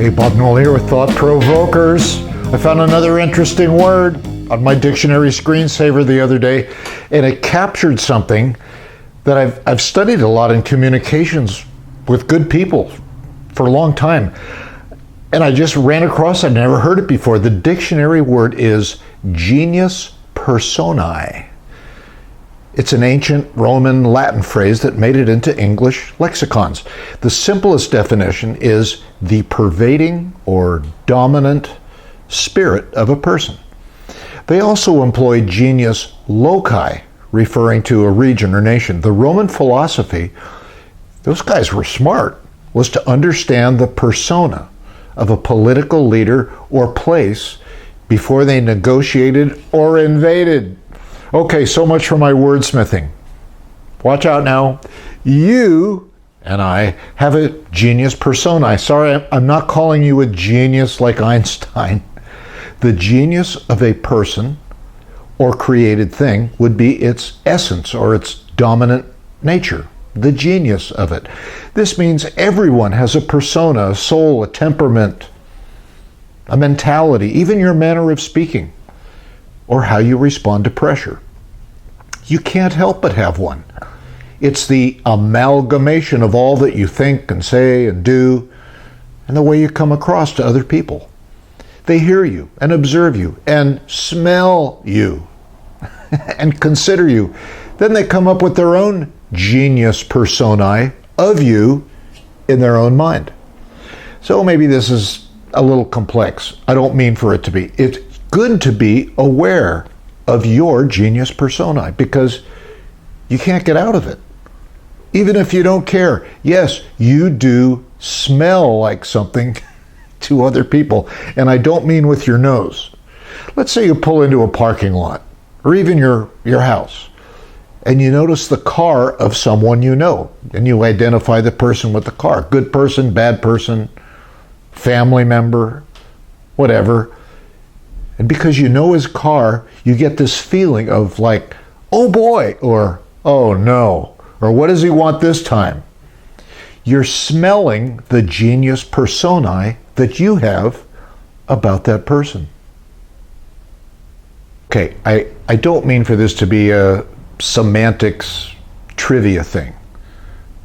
Hey, Bob Noel here with Thought Provokers. I found another interesting word on my dictionary screensaver the other day, and it captured something that I've studied a lot in communications with good people for a long time. And I just ran across it, I'd never heard it before. The dictionary word is genius personae. It's an ancient Roman Latin phrase that made it into English lexicons. The simplest definition is the pervading or dominant spirit of a person. They also employ genius loci, referring to a region or nation. The Roman philosophy, those guys were smart, was to understand the persona of a political leader or place before they negotiated or invaded. Okay, so much for my wordsmithing. Watch out now. You and I have a genius personae. Sorry, I'm not calling you a genius like Einstein. The genius of a person or created thing would be its essence or its dominant nature, the genius of it. This means everyone has a persona, a soul, a temperament, a mentality, even your manner of speaking, or how you respond to pressure. You can't help but have one. It's the amalgamation of all that you think and say and do, and the way you come across to other people. They hear you and observe you and smell you and consider you. Then they come up with their own genius personae of you in their own mind. So maybe this is a little complex. I don't mean for it to be. It's good to be aware of your genius personae because you can't get out of it. Even if you don't care, yes, you do smell like something to other people, and I don't mean with your nose. Let's say you pull into a parking lot or even your house, and you notice the car of someone you know, and you identify the person with the car. Good person, bad person, family member, whatever. And because you know his car, you get this feeling of like, oh boy, or oh no, or what does he want this time? You're smelling the genius personae that you have about that person. Okay, I don't mean for this to be a semantics trivia thing,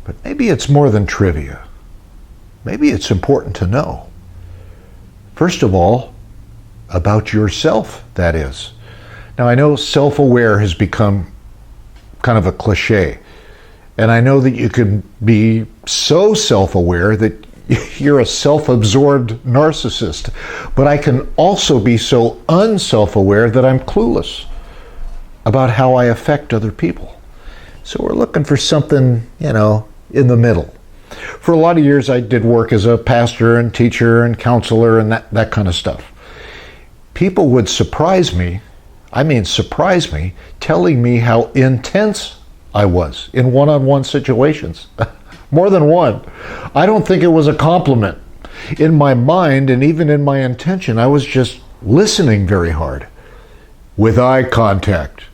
but maybe it's more than trivia. Maybe it's important to know. First of all, about yourself, that is. Now, I know self-aware has become kind of a cliche, and I know that you can be so self-aware that you're a self-absorbed narcissist, but I can also be so unself-aware that I'm clueless about how I affect other people. So we're looking for something, in the middle. For a lot of years, I did work as a pastor and teacher and counselor and that kind of stuff. People would surprise me, telling me how intense I was in one-on-one situations. More than one. I don't think it was a compliment. In my mind and even in my intention, I was just listening very hard, with eye contact,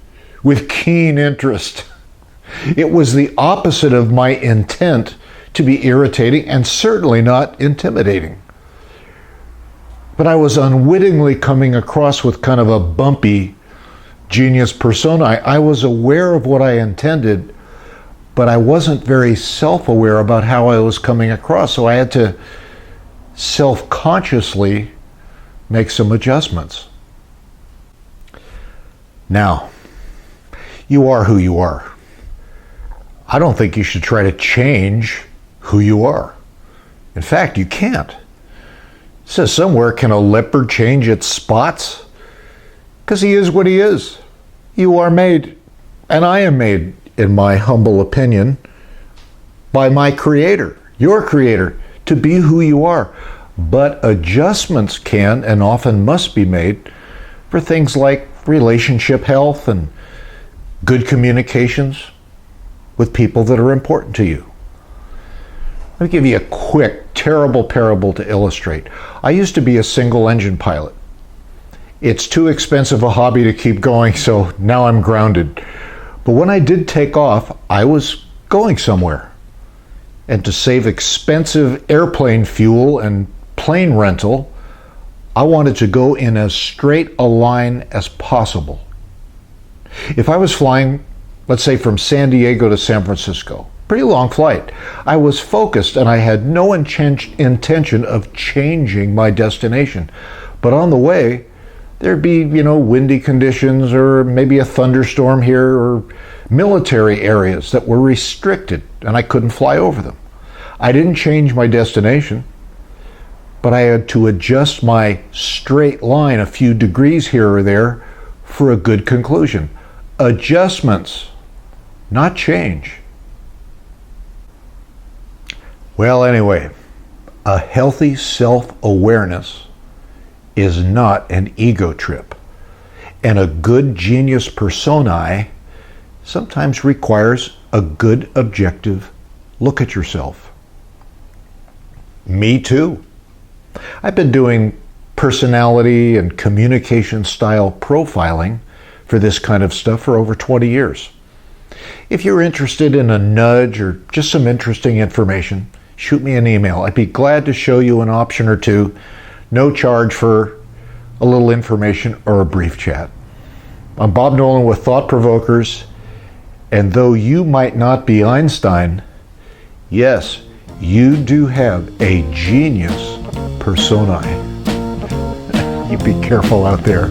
with keen interest. It was the opposite of my intent to be irritating and certainly not intimidating. But I was unwittingly coming across with kind of a bumpy genius personae. I was aware of what I intended, but I wasn't very self-aware about how I was coming across. So I had to self-consciously make some adjustments. Now, you are who you are. I don't think you should try to change who you are. In fact, you can't. It says somewhere, can a leopard change its spots? Because he is what he is. You are made, and I am made, in my humble opinion, by my creator, your creator, to be who you are. But adjustments can and often must be made for things like relationship health and good communications with people that are important to you. Let me give you a quick, terrible parable to illustrate. I used to be a single-engine pilot. It's too expensive a hobby to keep going, so now I'm grounded. But when I did take off, I was going somewhere. And to save expensive airplane fuel and plane rental, I wanted to go in as straight a line as possible. If I was flying, let's say from San Diego to San Francisco, pretty long flight, I was focused and I had no intention of changing my destination. But on the way, there'd be, windy conditions or maybe a thunderstorm here or military areas that were restricted and I couldn't fly over them. I didn't change my destination, but I had to adjust my straight line a few degrees here or there for a good conclusion. Adjustments, not change. Well, anyway, a healthy self-awareness is not an ego trip. And a good genius personae sometimes requires a good objective look at yourself. Me too. I've been doing personality and communication style profiling for this kind of stuff for over 20 years. If you're interested in a nudge or just some interesting information, shoot me an email. I'd be glad to show you an option or two. No charge for a little information or a brief chat. I'm Bob Nolan with Thought Provokers, and though you might not be Einstein, yes, you do have a genius personae. You be careful out there.